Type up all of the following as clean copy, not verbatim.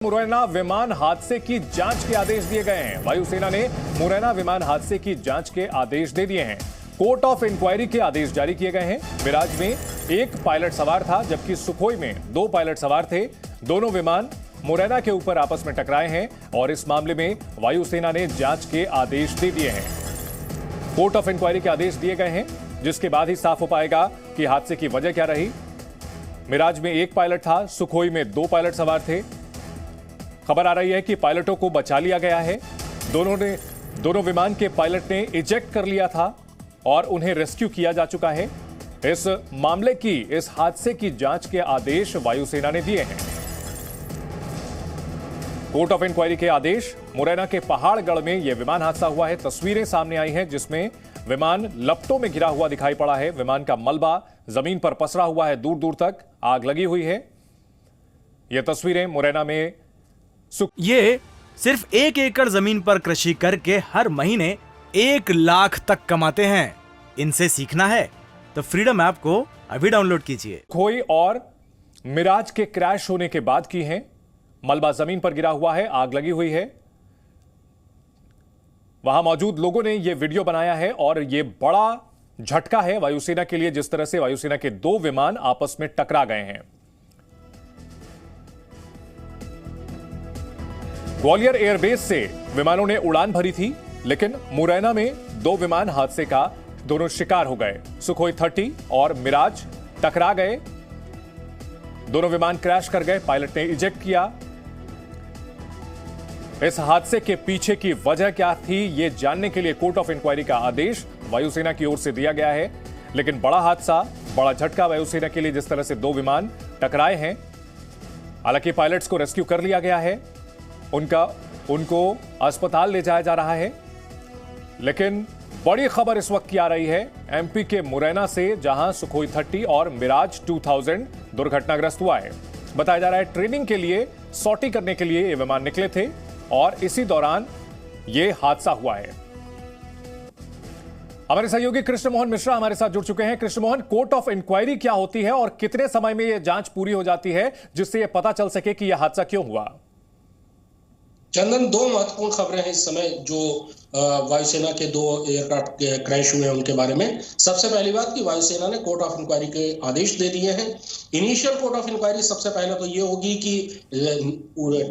मुरैना विमान हादसे की जांच के आदेश दिए गए हैं। वायुसेना ने मुरैना विमान हादसे की जांच के आदेश दे दिए हैं। कोर्ट ऑफ इंक्वायरी के आदेश जारी किए गए हैं। मिराज में एक पायलट सवार था, जबकि सुखोई में 2 पायलट सवार थे। दोनों विमान मुरैना के ऊपर आपस में टकराए हैं और इस मामले में वायुसेना ने जांच के आदेश दे दिए हैं। कोर्ट ऑफ इंक्वायरी के आदेश दिए गए हैं, जिसके बाद ही साफ हो पाएगा कि हादसे की वजह क्या रही। मिराज में एक पायलट था, सुखोई में 2 पायलट सवार थे। खबर आ रही है कि पायलटों को बचा लिया गया है। दोनों विमान के पायलट ने इजेक्ट कर लिया था और उन्हें रेस्क्यू किया जा चुका है। इस मामले की, इस हादसे की जांच के आदेश वायुसेना ने दिए हैं। कोर्ट ऑफ इंक्वायरी के आदेश। मुरैना के पहाड़गढ़ में यह विमान हादसा हुआ है। तस्वीरें सामने आई हैं जिसमें विमान लपटों में गिरा हुआ दिखाई पड़ा है। विमान का मलबा जमीन पर पसरा हुआ है, दूर दूर तक आग लगी हुई है। यह तस्वीरें मुरैना में ये सिर्फ 1 एकड़ जमीन पर कृषि करके हर महीने 1 लाख तक कमाते हैं। इनसे सीखना है तो फ्रीडम ऐप को अभी डाउनलोड कीजिए। खोई और मिराज के क्रैश होने के बाद की हैं। मलबा जमीन पर गिरा हुआ है, आग लगी हुई है। वहां मौजूद लोगों ने यह वीडियो बनाया है और यह बड़ा झटका है वायुसेना के लिए, जिस तरह से वायुसेना के 2 विमान आपस में टकरा गए हैं। ग्वालियर एयरबेस से विमानों ने उड़ान भरी थी, लेकिन मुरैना में 2 विमान हादसे का दोनों शिकार हो गए। सुखोई 30 और मिराज टकरा गए। दोनों विमान क्रैश कर गए। पायलट ने इजेक्ट किया। इस हादसे के पीछे की वजह क्या थी, यह जानने के लिए कोर्ट ऑफ इंक्वायरी का आदेश वायुसेना की ओर से दिया गया है। लेकिन बड़ा हादसा, बड़ा झटका वायुसेना के लिए, जिस तरह से 2 विमान टकराए हैं। हालांकि पायलट्स को रेस्क्यू कर लिया गया है। उनको अस्पताल ले जाया जा रहा है। लेकिन बड़ी खबर इस वक्त की आ रही है एमपी के मुरैना से, जहां सुखोई 30 और मिराज 2000 दुर्घटनाग्रस्त हुआ है। बताया जा रहा है ट्रेनिंग के लिए, सॉर्टी करने के लिए ये विमान निकले थे और इसी दौरान यह हादसा हुआ है। हमारे सहयोगी कृष्ण मोहन मिश्रा हमारे साथ जुड़ चुके हैं। Krishna Mohan, court of inquiry क्या होती है और कितने समय में यह जांच पूरी हो जाती है, जिससे यह पता चल सके कि यह हादसा क्यों हुआ? चंदन, 2 महत्वपूर्ण खबरें हैं इस समय जो वायुसेना के 2 एयरक्राफ्ट क्रैश हुए हैं उनके बारे में। सबसे पहली बात कि वायुसेना ने कोर्ट ऑफ इंक्वायरी के आदेश दे दिए हैं। इनिशियल कोर्ट ऑफ इंक्वायरी सबसे पहले तो ये होगी कि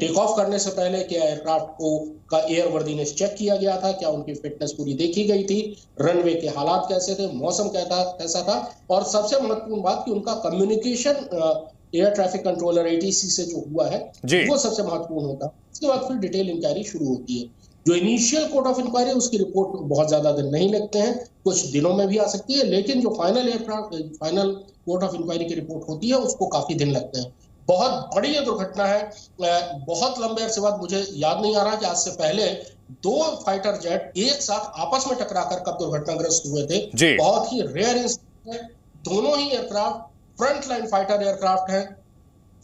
टेक ऑफ करने से पहले क्या एयरक्राफ्ट का एयरवर्दीनेस चेक किया गया था, क्या उनकी फिटनेस पूरी देखी गई थी, रनवे के हालात कैसे थे, मौसम कैसा था, और सबसे महत्वपूर्ण बात कि उनका communication air traffic controller ATC से जो हुआ है वो सबसे महत्वपूर्ण होता है। उसके बाद फिर डिटेल इंक्वायरी शुरू होती है। जो इनिशियल कोर्ट ऑफ इंक्वायरी, उसकी रिपोर्ट बहुत ज्यादा दिन नहीं लगते हैं, कुछ दिनों में भी आ सकती है। लेकिन जो फाइनल कोर्ट ऑफ इंक्वायरी की रिपोर्ट होती है उसको काफी दिन लगते हैं। बहुत बड़ी ये दुर्घटना है। बहुत लंबे अरसे बाद, मुझे याद नहीं आ रहा कि आज से पहले 2 फाइटर जेट एक साथ आपस में टकराकर कब दुर्घटनाग्रस्त हुए थे। बहुत ही रेयर इंसिडेंट है। दोनों ही aircraft front line fighter aircraft है।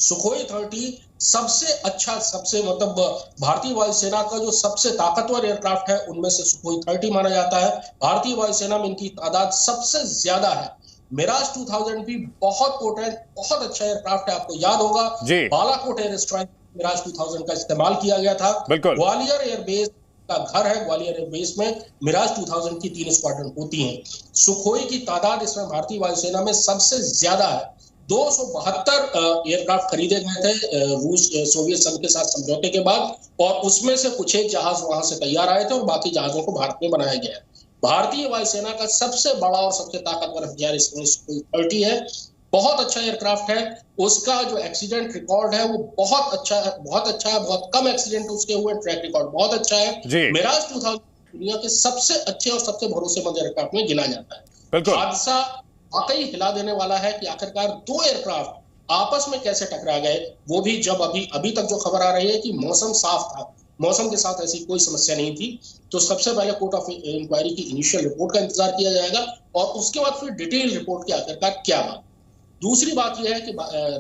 सुखोई 30 सबसे अच्छा, सबसे मतलब भारतीय वायुसेना का जो सबसे ताकतवर एयरक्राफ्ट है उनमें से सुखोई 30 माना जाता है। भारतीय वायुसेना में इनकी तादाद सबसे ज्यादा है। मिराज 2000 भी बहुत पोटेंट, बहुत अच्छा एयरक्राफ्ट है। आपको याद होगा बालाकोट एयर स्ट्राइक मिराज 2000 का इस्तेमाल किया गया था। ग्वालियर एयरबेस का घर है। ग्वालियर एयरबेस में मिराज 2000 की 3 स्क्वाड्रन होती हैं। सुखोई की तादाद इसमें भारतीय वायुसेना में सबसे ज्यादा है। 272 एयरक्राफ्ट खरीदे गए थे रूस सोवियत संघ के साथ समझौते के बाद, और उसमें से कुछ एक जहाज वहां से तैयार आए थे और बाकी जहाजों को भारत में बनाया गया। भारतीय वायुसेना का सबसे बड़ा और सबसे ताकतवर हथियार इसमें सुखोई 30 है। बहुत अच्छा एयरक्राफ्ट है। उसका जो एक्सीडेंट रिकॉर्ड है वो बहुत अच्छा है, बहुत कम एक्सीडेंट उसके हुए, ट्रैक रिकॉर्ड बहुत अच्छा है। मिराज 2000 दुनिया के सबसे अच्छे और सबसे भरोसेमंद एयरक्राफ्ट में गिना जाता है। हादसा वाकई हिला देने वाला है कि आखिरकार 2 एयरक्राफ्ट आपस में कैसे टकरा गए, वो भी जब अभी तक जो खबर आ रही है कि मौसम साफ था, मौसम के साथ ऐसी कोई समस्या नहीं थी। तो सबसे पहले कोर्ट ऑफ इंक्वायरी की इनिशियल रिपोर्ट का इंतजार किया जाएगा और उसके बाद फिर डिटेल रिपोर्ट की आखिरकार क्या बात। दूसरी बात यह है कि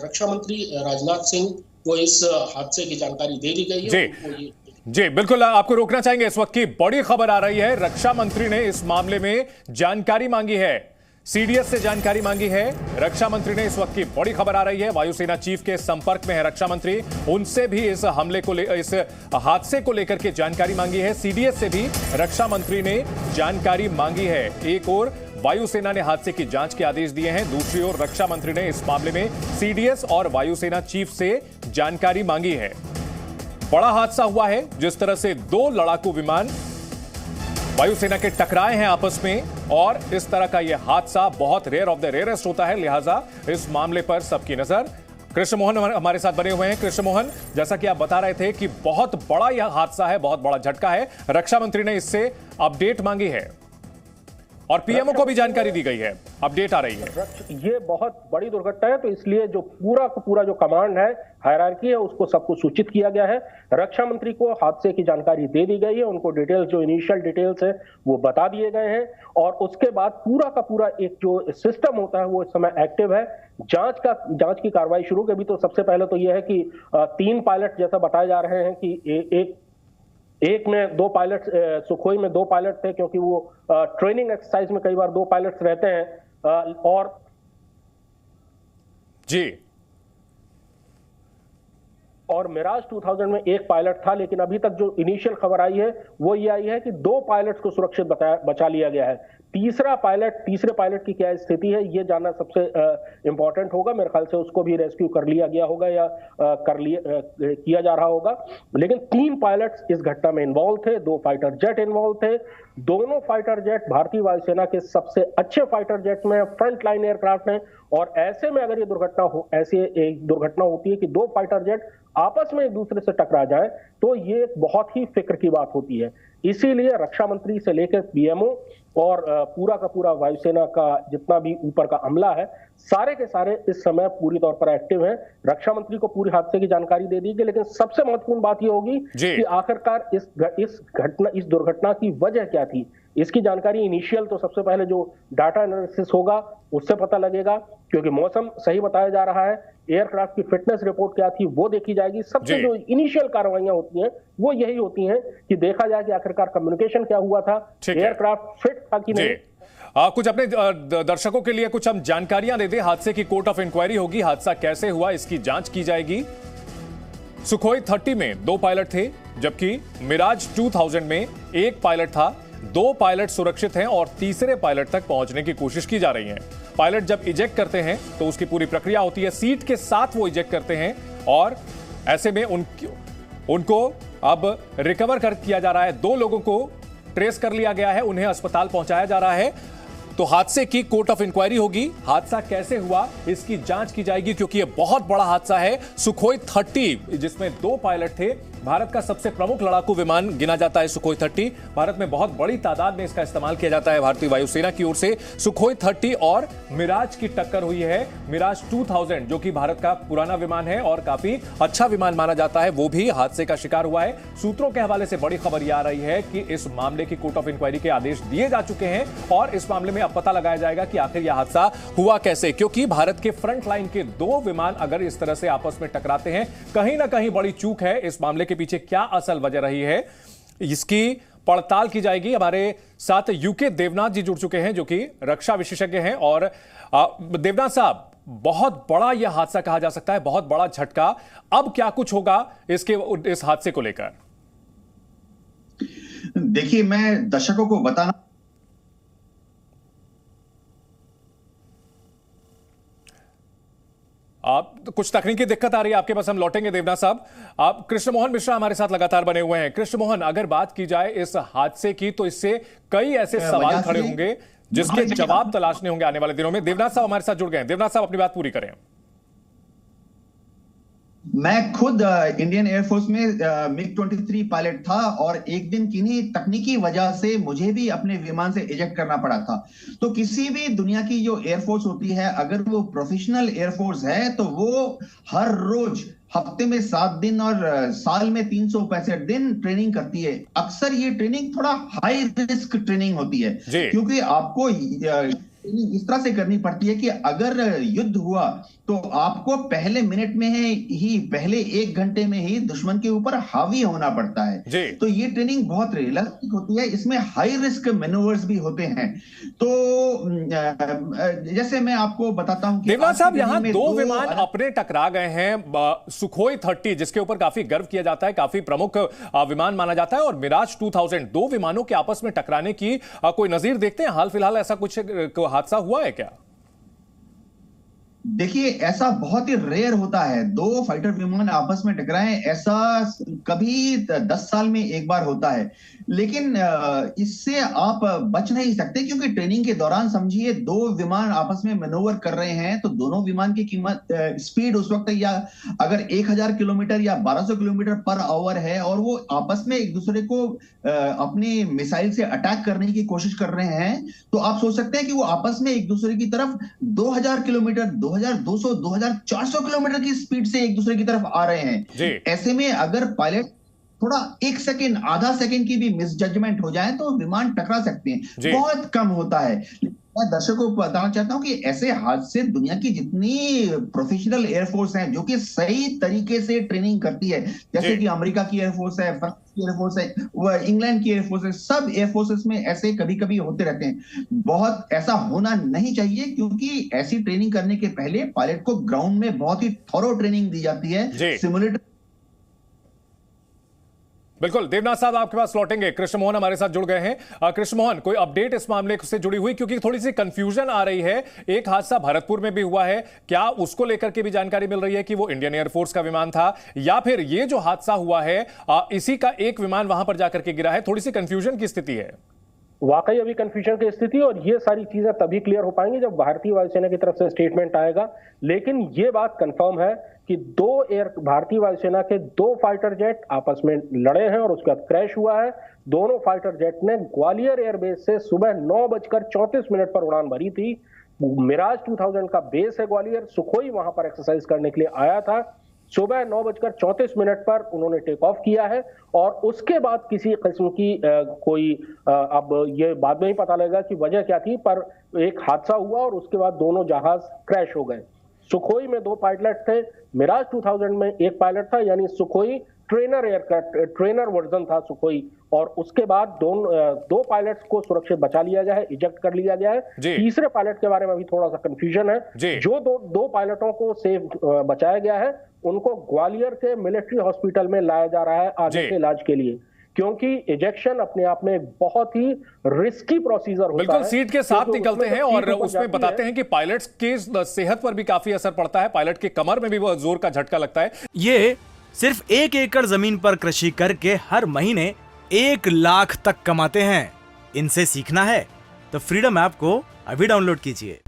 रक्षा मंत्री राजनाथ सिंह को इस हादसे की जानकारी दे दी गई है। जी बिल्कुल, आपको रोकना चाहेंगे। इस वक्त की बड़ी खबर आ रही है, रक्षा मंत्री ने इस मामले में जानकारी मांगी है। सीडीएस से जानकारी मांगी है रक्षा मंत्री ने। इस वक्त की बड़ी खबर आ रही है, वायुसेना चीफ के संपर्क में है रक्षा मंत्री, उनसे भी इस हमले को इस हादसे को लेकर के जानकारी मांगी है। सीडीएस से भी रक्षा मंत्री ने जानकारी मांगी है। एक और वायुसेना ने हादसे की जांच के आदेश दिए हैं, दूसरी ओर रक्षा मंत्री ने इस मामले में सीडीएस और वायुसेना चीफ से जानकारी मांगी है। बड़ा हादसा हुआ है, जिस तरह से दो लड़ाकू विमान वायुसेना के टकराए हैं आपस में, और इस तरह का यह हादसा बहुत रेयर ऑफ द रेयरेस्ट होता है। लिहाजा इस मामले पर सबकी नजर। कृष्ण मोहन हमारे साथ बने हुए हैं। कृष्ण मोहन, जैसा कि आप बता रहे थे कि बहुत बड़ा यह हादसा है, बहुत बड़ा झटका है, रक्षा मंत्री ने इससे अपडेट मांगी है और पीएमओ को भी जानकारी दी गई है, अपडेट आ रही है। ये बहुत बड़ी दुर्घटना है, तो इसलिए जो पूरा का पूरा जो कमांड है, हायरार्की है, उसको सबको सूचित किया गया है। रक्षा मंत्री को हादसे की जानकारी दे दी गई है, उनको डिटेल्स, जो इनिशियल डिटेल्स है वो बता दिए गए हैं, और उसके बाद पूरा का पूरा एक जो सिस्टम होता है वो इस समय एक्टिव है। जांच की कार्रवाई शुरू की। अभी तो सबसे पहले तो यह है कि 3 पायलट जैसा बताए जा रहे हैं कि एक में 2 पायलट, सुखोई में 2 पायलट थे, क्योंकि वो ट्रेनिंग एक्सरसाइज में कई बार 2 पायलट्स रहते हैं, और जी, और मिराज 2000 में 1 पायलट था। लेकिन अभी तक जो इनिशियल खबर आई है वो ये आई है कि 2 पायलट्स को सुरक्षित बचा लिया गया है। तीसरे पायलट की क्या स्थिति है ये जानना सबसे इंपॉर्टेंट होगा। मेरे ख्याल से उसको भी रेस्क्यू कर लिया गया होगा या किया जा रहा होगा। लेकिन 3 पायलट्स इस घटना में इन्वॉल्व थे, 2 फाइटर जेट इन्वॉल्व थे। दोनों फाइटर जेट भारतीय वायुसेना के सबसे अच्छे फाइटर जेट में, फ्रंट लाइन एयरक्राफ्ट हैं, और ऐसे में अगर ये ऐसी एक दुर्घटना होती है कि 2 फाइटर जेट आपस में एक दूसरे से टकरा जाए, तो ये एक बहुत ही फिक्र की बात होती है। इसीलिए रक्षा मंत्री से लेकर पीएमओ और पूरा का पूरा वायुसेना का जितना भी ऊपर का अमला है, सारे के सारे इस समय पूरी तौर पर एक्टिव हैं। रक्षा मंत्री को पूरी हादसे की जानकारी दे दी गई, लेकिन सबसे महत्वपूर्ण बात यह होगी कि आखिरकार इस दुर्घटना की वजह क्या थी। इसकी जानकारी इनिशियल तो सबसे पहले जो डाटा एनालिसिस होगा उससे पता लगेगा, क्योंकि मौसम सही बताया जा रहा है। एयरक्राफ्ट की फिटनेस रिपोर्ट क्या थी वो देखी जाएगी। सबसे जो इनिशियल कार्रवाइयां होती हैं वो यही होती हैं कि देखा जाए कि आखिरकार कम्युनिकेशन क्या हुआ था, एयरक्राफ्ट फिट था कि नहीं। कुछ अपने दर्शकों के लिए कुछ हम जानकारियां दे दें। हादसे की कोर्ट ऑफ इंक्वायरी होगी, हादसा कैसे हुआ इसकी जांच की जाएगी। सुखोई 30 में 2 पायलट थे, जबकि मिराज 2000 में 1 पायलट था। 2 पायलट सुरक्षित हैं और तीसरे पायलट तक पहुंचने की कोशिश की जा रही है। पायलट जब इजेक्ट करते हैं तो उसकी पूरी प्रक्रिया होती है, सीट के साथ वो इजेक्ट करते हैं, और ऐसे में उनको अब रिकवर किया जा रहा है। 2 लोगों को ट्रेस कर लिया गया है, उन्हें अस्पताल पहुंचाया जा रहा है। तो हादसे की कोर्ट ऑफ इंक्वायरी होगी, हादसा कैसे हुआ इसकी जांच की जाएगी, क्योंकि यह बहुत बड़ा हादसा है। सुखोई 30 जिसमें 2 पायलट थे, भारत का सबसे प्रमुख लड़ाकू विमान गिना जाता है सुखोई 30। भारत में बहुत बड़ी तादाद में इसका इस्तेमाल किया जाता है भारतीय वायुसेना की ओर से। सुखोई 30 और मिराज की टक्कर हुई है। मिराज 2000 जो कि भारत का पुराना विमान है और काफी अच्छा विमान माना जाता है, वो भी हादसे का शिकार हुआ है। सूत्रों के हवाले से बड़ी खबर यह आ रही है कि इस मामले की कोर्ट ऑफ इंक्वायरी के आदेश दिए जा चुके हैं, और इस मामले में अब पता लगाया जाएगा कि आखिर यह हादसा हुआ कैसे, क्योंकि भारत के फ्रंट लाइन के 2 विमान अगर इस तरह से आपस में टकराते हैं, कहीं ना कहीं बड़ी चूक है। इस मामले के पीछे क्या असल वजह रही है इसकी पड़ताल की जाएगी। हमारे साथ यूके देवनाथ जी जुड़ चुके हैं, जो कि रक्षा विशेषज्ञ हैं। और देवनाथ साहब, बहुत बड़ा यह हादसा कहा जा सकता है, बहुत बड़ा झटका। अब क्या कुछ होगा इस हादसे को लेकर? देखिए, मैं दर्शकों को बताना कुछ तकनीकी दिक्कत आ रही है आपके पास, हम लौटेंगे देवनाथ साहब। आप कृष्ण मोहन मिश्रा हमारे साथ लगातार बने हुए हैं। कृष्ण मोहन, अगर बात की जाए इस हादसे की, तो इससे कई ऐसे सवाल खड़े होंगे जिसके जवाब तलाशने होंगे आने वाले दिनों में। देवनाथ साहब हमारे साथ जुड़ गए हैं। देवनाथ साहब, अपनी बात पूरी करें। मैं खुद इंडियन एयरफोर्स में मिग 23 पायलट था, और एक दिन किन्हीं तकनीकी वजह से मुझे भी अपने विमान से इजेक्ट करना पड़ा था। तो किसी भी दुनिया की जो एयरफोर्स होती है, अगर वो प्रोफेशनल एयरफोर्स है, तो वो हर रोज हफ्ते में 7 दिन और साल में 365 दिन ट्रेनिंग करती है। अक्सर ये ट्रेनिंग थोड़ा हाई रिस्क ट्रेनिंग होती है, क्योंकि आपको इस तरह से करनी पड़ती है कि अगर युद्ध हुआ तो आपको पहले मिनट में ही पहले 1 घंटे में ही दुश्मन के ऊपर हावी होना पड़ता है। तो ये ट्रेनिंग बहुत रियलिस्टिक होती है, इसमें हाई रिस्क मैनूवर्स भी होते हैं। तो जैसे मैं आपको बताता हूं कि देवनाथ साहब, यहां दो विमान अपने टकरा गए हैं। सुखोई 30 जिसके ऊपर काफी गर्व किया जाता है, काफी प्रमुख विमान माना जाता है, और मिराज 2000, दो विमानों के आपस में टकराने की कोई नजीर देखते हैं? हाल फिलहाल ऐसा कुछ हादसा हुआ है क्या? देखिए, ऐसा बहुत ही रेयर होता है, दो फाइटर विमान आपस में टकराएं, ऐसा कभी 10 साल में एक बार होता है। लेकिन इससे आप बच नहीं सकते, क्योंकि ट्रेनिंग के दौरान समझिए दो विमान आपस में मैनोवर कर रहे हैं, तो दोनों विमान की स्पीड उस वक्त या अगर 1000 किलोमीटर या 1200 किलोमीटर पर आवर है, और वो आपस में एक दूसरे को अपनी मिसाइल से अटैक करने की कोशिश कर रहे हैं, तो आप सोच सकते हैं कि वो आपस में एक दूसरे की तरफ 2000 किलोमीटर, 2200, 2400 किलोमीटर की स्पीड से एक दूसरे की तरफ आ रहे हैं। ऐसे में अगर पायलट थोड़ा 1 सेकेंड, आधा सेकेंड की भी मिसजजमेंट हो जाए तो विमान टकरा सकते हैं। बहुत कम होता है। मैं दर्शकों को बताना चाहता हूं कि ऐसे हादसे दुनिया की जितनी प्रोफेशनल एयरफोर्स हैं, जो कि सही तरीके से ट्रेनिंग करती है, जैसे कि अमेरिका की एयरफोर्स है, फ्रांस की एयरफोर्स है, इंग्लैंड की एयरफोर्स है, सब एयरफोर्सेस में ऐसे कभी कभी होते रहते हैं। बहुत ऐसा होना नहीं चाहिए, क्योंकि ऐसी ट्रेनिंग करने के पहले पायलट को ग्राउंड में बहुत ही थॉरो ट्रेनिंग दी जाती है, सिमुलेटर। बिल्कुल देवनाथ साहब, आपके पास लौटेंगे। कृष्ण मोहन हमारे साथ जुड़ गए हैं। कृष्ण मोहन, कोई अपडेट इस मामले से जुड़ी हुई, क्योंकि थोड़ी सी कंफ्यूजन आ रही है। एक हादसा भरतपुर में भी हुआ है, क्या उसको लेकर के भी जानकारी मिल रही है कि वो इंडियन एयरफोर्स का विमान था, या फिर ये जो हादसा हुआ है इसी का एक विमान वहां पर जाकर के गिरा है? थोड़ी सी कंफ्यूजन की स्थिति है। वाकई अभी कंफ्यूजन की स्थिति, और ये सारी चीजें तभी क्लियर हो पाएंगी जब भारतीय वायुसेना की तरफ से स्टेटमेंट आएगा। लेकिन ये बात कंफर्म है कि भारतीय वायुसेना के 2 फाइटर जेट आपस में लड़े हैं और उसके बाद क्रैश हुआ है। दोनों फाइटर जेट ने ग्वालियर एयरबेस से सुबह 9:34 पर उड़ान भरी थी। मिराज 2000 का बेस है ग्वालियर, सुखोई वहां पर एक्सरसाइज करने के लिए आया था। सुबह 9:34 पर उन्होंने टेक ऑफ किया है, और उसके बाद किसी किस्म की अब ये बाद में ही पता लगेगा कि वजह क्या थी, पर एक हादसा हुआ और उसके बाद दोनों जहाज क्रैश हो गए। सुखोई में 2 पायलट थे, मिराज 2000 में 1 पायलट था, यानी Sukhoi trainer aircraft, trainer version था सुखोई। और उसके बाद 2 पायलट्स को सुरक्षित बचा लिया गया है, इजेक्ट कर लिया गया है। तीसरे पायलट के बारे में अभी थोड़ा सा कंफ्यूजन है। जो दो पायलटों को सेफ बचाया गया है, उनको ग्वालियर के मिलिट्री हॉस्पिटल में लाया जा रहा है आगे के इलाज के लिए, क्योंकि इजेक्शन अपने आप में बहुत ही रिस्की प्रोसीजर होता है। बिल्कुल, सीट के साथ निकलते हैं, और उसमें बताते हैं कि पायलट्स की सेहत पर भी काफी असर पड़ता है, पायलट के कमर में भी बहुत जोर का झटका लगता है। ये सिर्फ 1 एकड़ जमीन पर कृषि करके हर महीने 1 लाख तक कमाते हैं। इनसे सीखना है तो फ्रीडम ऐप को अभी डाउनलोड कीजिए।